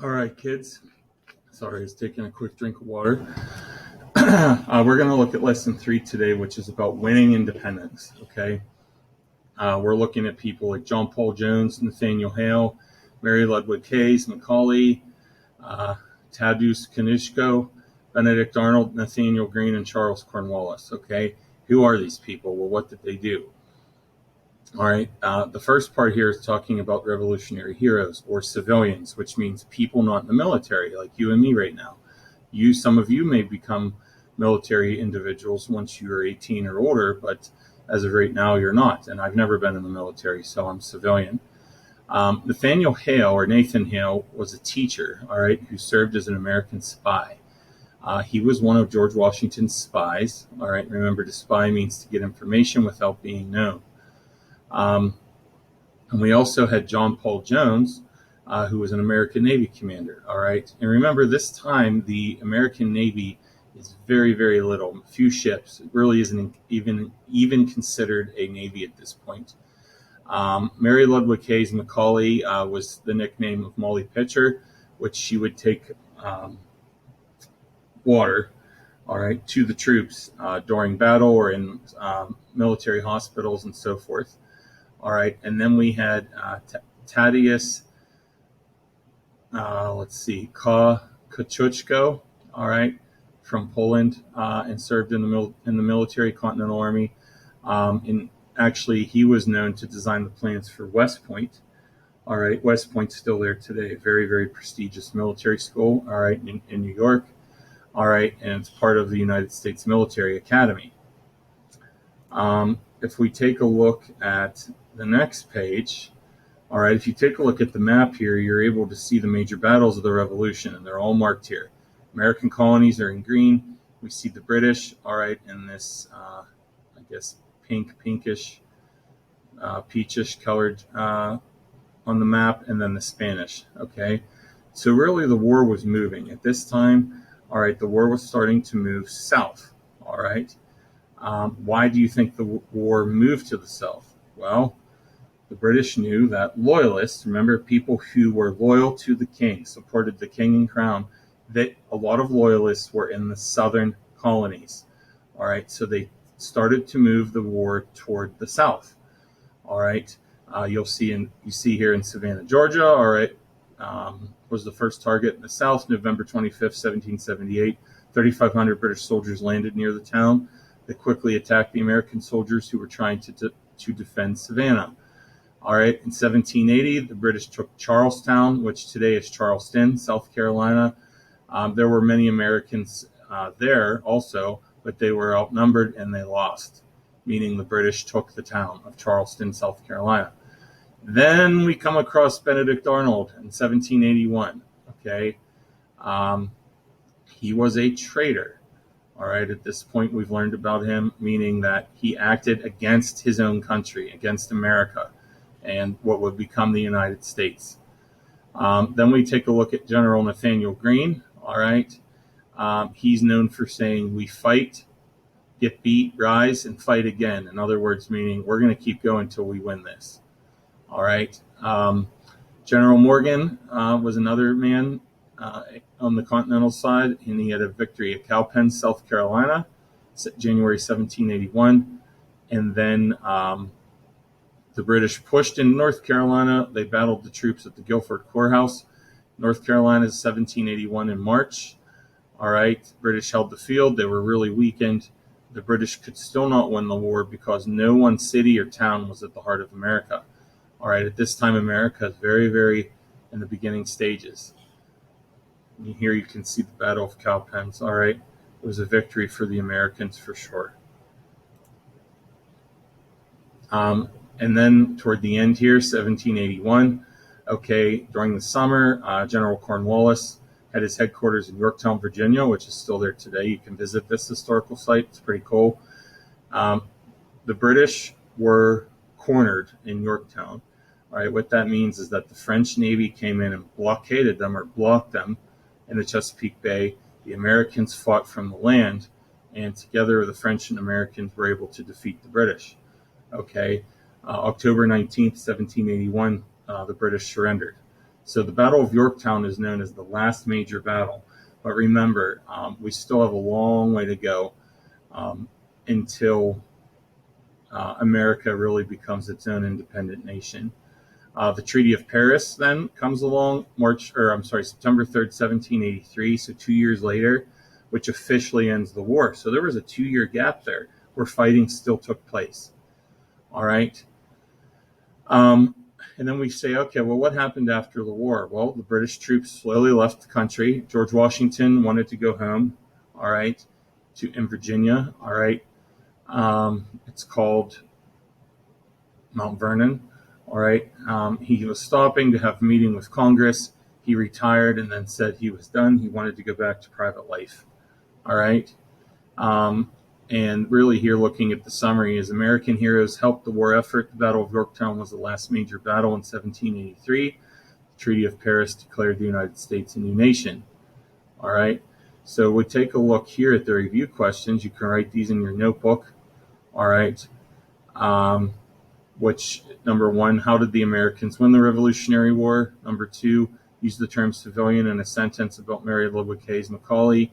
All right, kids. Sorry, I was taking a quick drink of water. We're going to look at lesson 3 today, which is about winning independence. Okay. We're looking at people like John Paul Jones, Nathaniel Hale, Mary Ludwig Hayes, Macaulay, Tadeusz Kościuszko, Benedict Arnold, Nathaniel Greene, and Charles Cornwallis. Okay. Who are these people? Well, what did they do? All right. The first part here is talking about revolutionary heroes or civilians, which means people not in the military, like you and me right now. Some of you may become military individuals once you are 18 or older, but as of right now, you're not. And I've never been in the military, so I'm civilian. Nathaniel Hale, or Nathan Hale, was a teacher, all right, who served as an American spy. He was one of George Washington's spies. All right. Remember, to spy means to get information without being known. And we also had John Paul Jones, who was an American Navy commander. All right. And remember, this time, the American Navy is very, very little. Few ships. It really isn't even considered a Navy at this point. Mary Ludwig Hayes Macaulay was the nickname of Molly Pitcher, which she would take water, all right, to the troops during battle or in military hospitals and so forth. All right, and then we had Tadeusz, Kościuszko, all right, from Poland, and served in the military Continental Army. And actually, he was known to design the plans for West Point. All right, West Point's still there today, very, very prestigious military school. All right, in New York. All right, and it's part of the United States Military Academy. If we take a look at the next page, all right, if you take a look at the map here, you're able to see the major battles of the Revolution, and they're all marked here. American colonies are in green. We see the British, all right, in this, I guess, pinkish, peachish colored on the map, and then the Spanish, okay? So really the war was moving. At this time, all right, the war was starting to move south, all right? Why do you think the war moved to the south? Well, the British knew that loyalists, remember, people who were loyal to the king, supported the king and crown, that a lot of loyalists were in the southern colonies. All right, so they started to move the war toward the south. All right, you see here in Savannah, Georgia. All right, was the first target in the south, November 25th, 1778. 3,500 British soldiers landed near the town. They quickly attacked the American soldiers who were trying to defend Savannah. All right, in 1780, the British took Charlestown, which today is Charleston, South Carolina. There were many Americans there also, but they were outnumbered and they lost, meaning the British took the town of Charleston, South Carolina. Then we come across Benedict Arnold in 1781. Okay, he was a traitor. All right, at this point, we've learned about him, meaning that he acted against his own country, against America, and what would become the United States. Then we take a look at General Nathaniel Greene. All right, he's known for saying, "We fight, get beat, rise, and fight again." In other words, meaning we're going to keep going until we win this. All right. General Morgan was another man on the continental side, and he had a victory at Cowpen, South Carolina, January 1781. And then the British pushed in North Carolina. They battled the troops at the Guilford Courthouse, North Carolina, 1781 in March. All right, British held the field. They were really weakened. The British could still not win the war because no one city or town was at the heart of America. All right, at this time, America is very, very in the beginning stages. And here you can see the Battle of Cowpens. All right, it was a victory for the Americans for sure. And then toward the end here, 1781, okay, during the summer, General Cornwallis had his headquarters in Yorktown, Virginia, which is still there today. You can visit this historical site. It's pretty cool. The British were cornered in Yorktown. All right, what that means is that the French Navy came in and blockaded them or blocked them in the Chesapeake Bay. The Americans fought from the land, and together the French and Americans were able to defeat the British. Okay, October 19th, 1781, the British surrendered. So the Battle of Yorktown is known as the last major battle. But remember, we still have a long way to go until America really becomes its own independent nation. The Treaty of Paris then comes along September 3rd, 1783, so 2 years later, which officially ends the war. So there was a 2-year gap there where fighting still took place. All right. And then we say, okay, well, what happened after the war? Well, the British troops slowly left the country. George Washington wanted to go home, all right, in Virginia, all right. It's called Mount Vernon, all right. He was stopping to have a meeting with Congress. He retired and then said he was done. He wanted to go back to private life, all right. And really here looking at the summary is American heroes helped the war effort. The Battle of Yorktown was the last major battle in 1783. The Treaty of Paris declared the United States a new nation. All right. So we take a look here at the review questions. You can write these in your notebook. All right. Which, number one, how did the Americans win the Revolutionary War? Number two, use the term civilian in a sentence about Mary Ludwig Hayes Macaulay.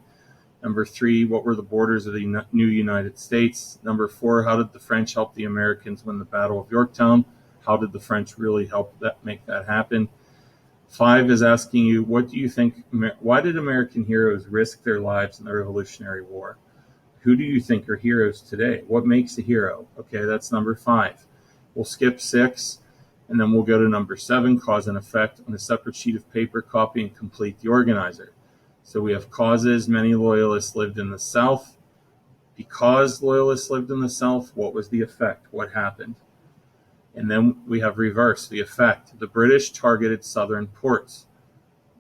Number three, what were the borders of the new United States? Number four, how did the French help the Americans win the Battle of Yorktown? How did the French really help make that happen? 5 is asking you, what do you think, why did American heroes risk their lives in the Revolutionary War? Who do you think are heroes today? What makes a hero? Okay, that's number 5. We'll skip 6, and then we'll go to number 7, cause and effect. On a separate sheet of paper, copy and complete the organizer. So we have causes. Many loyalists lived in the South. Because loyalists lived in the South, what was the effect? What happened? And then we have reverse, the effect. The British targeted southern ports.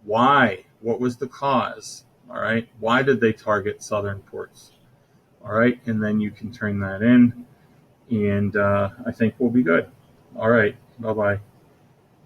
Why? What was the cause? All right. Why did they target southern ports? All right. And then you can turn that in, and I think we'll be good. All right. Bye-bye.